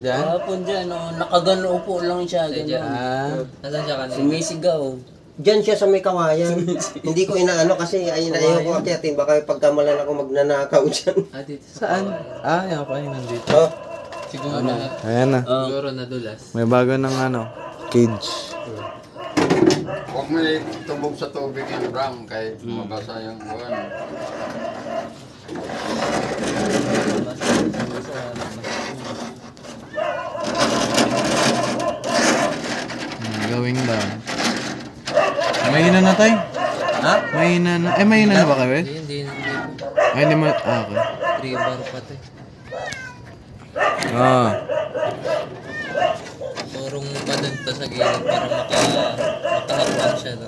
Diyan? Kahapon dyan, nakagano upo lang siya. Gano'n. Nasaan siya kanina? Sumisigaw. Diyan siya sa may kawayan. Hindi ko inaano kasi ayaw ko akyatin. Baka pagkamalan ako magnanakaw dyan. Dito. Saan? Yan pa yung nandito. Oh, Siguro Ayan na. siguro nadulas. May bago ng cage. Huwag mo tubog sa tubig yung Bram kay mabasa yung buwan. Going down. Mahina na tayo. ha? Mahina na. Mahina na ba kayo? Hindi. Ay, hindi mo. Okay. 3 bar pa to. Turong pa dun to sa gilid para makahakbang siya. No?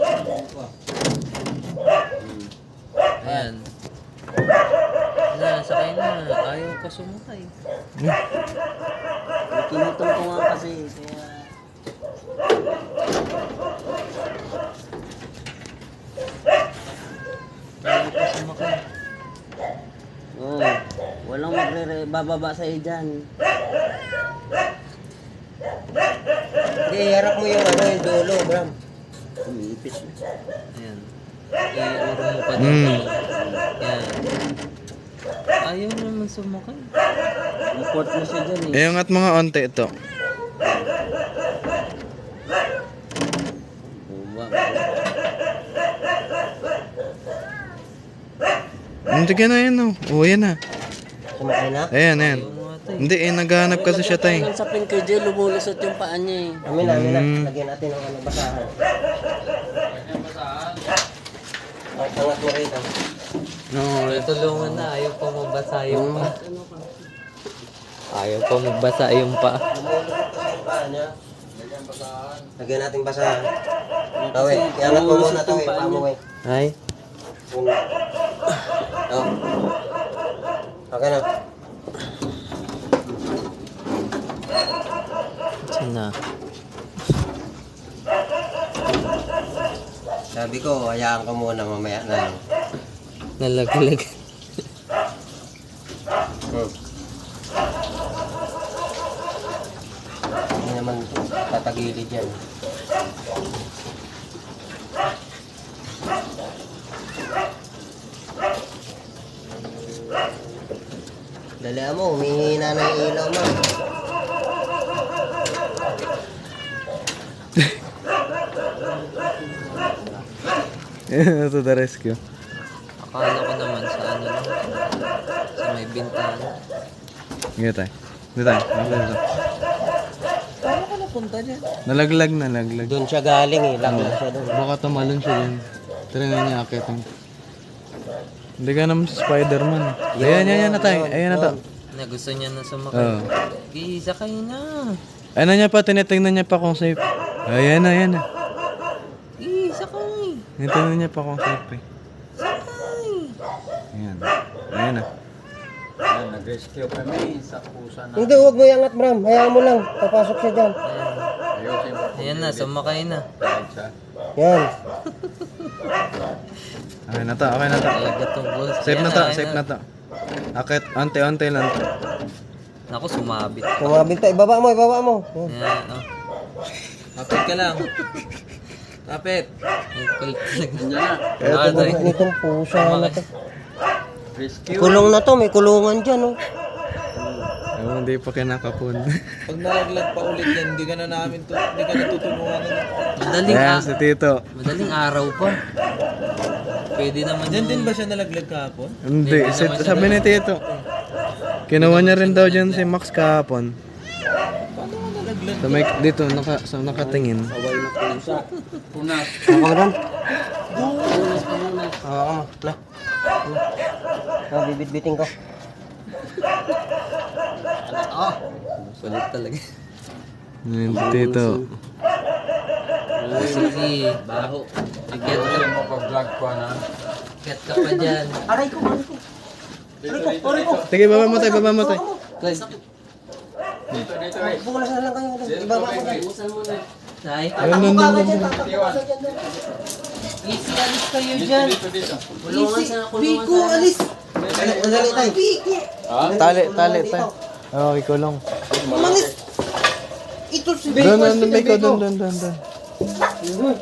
Ayan. Sakay na. Ayaw pa sumakay. Tinutong ko nga kasi. Kaya... Ayaw pa sumakay. Walang bababa sa'yo dyan. Hindi, harap mo yung yung dulo, Bram. Umipis na. Ayan. Iurong mo pa dun. Ayan. Ayaw naman sumakay. Import mo siya dyan eh. Yung at mga onte ito. Hindi ka na yan yan na. Sumakay na? Ayan. Hindi naghahanap kasi siya tayo. Nang sa pin kay Jay, lumulusot yung paa niya eh. Amin na. Lagyan natin ng basahan. Angat mo rito. Tulungan na. Ayaw pa mabasa yung pa. Ayaw pa magbasa yung pa. Lagyan natin basahan. Tawi, iangat mo muna tawi. Paa mo eh. Ay? Oh. Okay na. Sana. Sabi ko, hayaan ko muna mamaya na lang. Nalaglag. Hindi naman tatagilid yan. Dali mo, humihina na yung ilaw mo. To the rescue. Akala ko naman sa ano lang. Sa may bintana. Sige tayo. Dito tayo. Paano ka napunta dyan? Nalaglag. Doon siya galing eh, laglag siya doon. Baka tumalon siya dyan. Tira na niya akitin. Hindi ka naman si Spider-Man. Ayan na tayo. Ayan na tayo. Na gusto niya na sumakay. Oo. Isa kayo na. Ano niya pa, tinitingnan niya pa kung safe. Ayan na. Isa kayo. Tinitingnan niya pa kung safe eh. Ayan na. Yan, nag-rescue kami sa pusa na. Hindi, huwag mo iangat, Bram. Hayaan mo lang. Papasok siya dyan. Ayusin mo. Ayan na, sumakay na. Kahit sa Yan. Okay na to. Talaga tong boss. Safe Ayan na to. Akit, ante lang. Naku, sumabit. Tumabig tayo. Ibaba mo. Yan. Ayan, Kapit ka lang. Kapit. Ang kulit talaga. Ito Ano ba eh? itong pusa na to? rescue. Kulong na to. May kulungan dyan, oh. Ewan, hindi pa kinakapon. Pag nalaglag pa ulit yan, hindi ka na tutulungan. Ayan, si Tito. Madaling araw pa. Pwede naman Yan din ba siya nalaglag kahapon? Hindi, sabi ni Tito. Kinuha niya rin daw dyan si Max kahapon. Paano ka nalaglag? Dito, nakatingin. Away na pusa. Punas. Ako mo doon? Oo, na. Bibit-biting ko. Kulit talaga. Ayan, si Tito. Sige, baho. Get Ayusin mo pag-vlog ko na. ka pa dyan. Aray ko. Sige, baba mo tayo. Dito. Bukulas na lang kayo. Ibaba mo dyan. Nay, Takbo ka dyan. Takbo ka dyan. easy alis kayo dyan. Dito. Kulungan sa kulungan. Biko, alis. Dali tayo. Tali tayo. Oh, ikulong. Mangis. ito si Doon, Bacon. doon, doon, doon, doon, doon.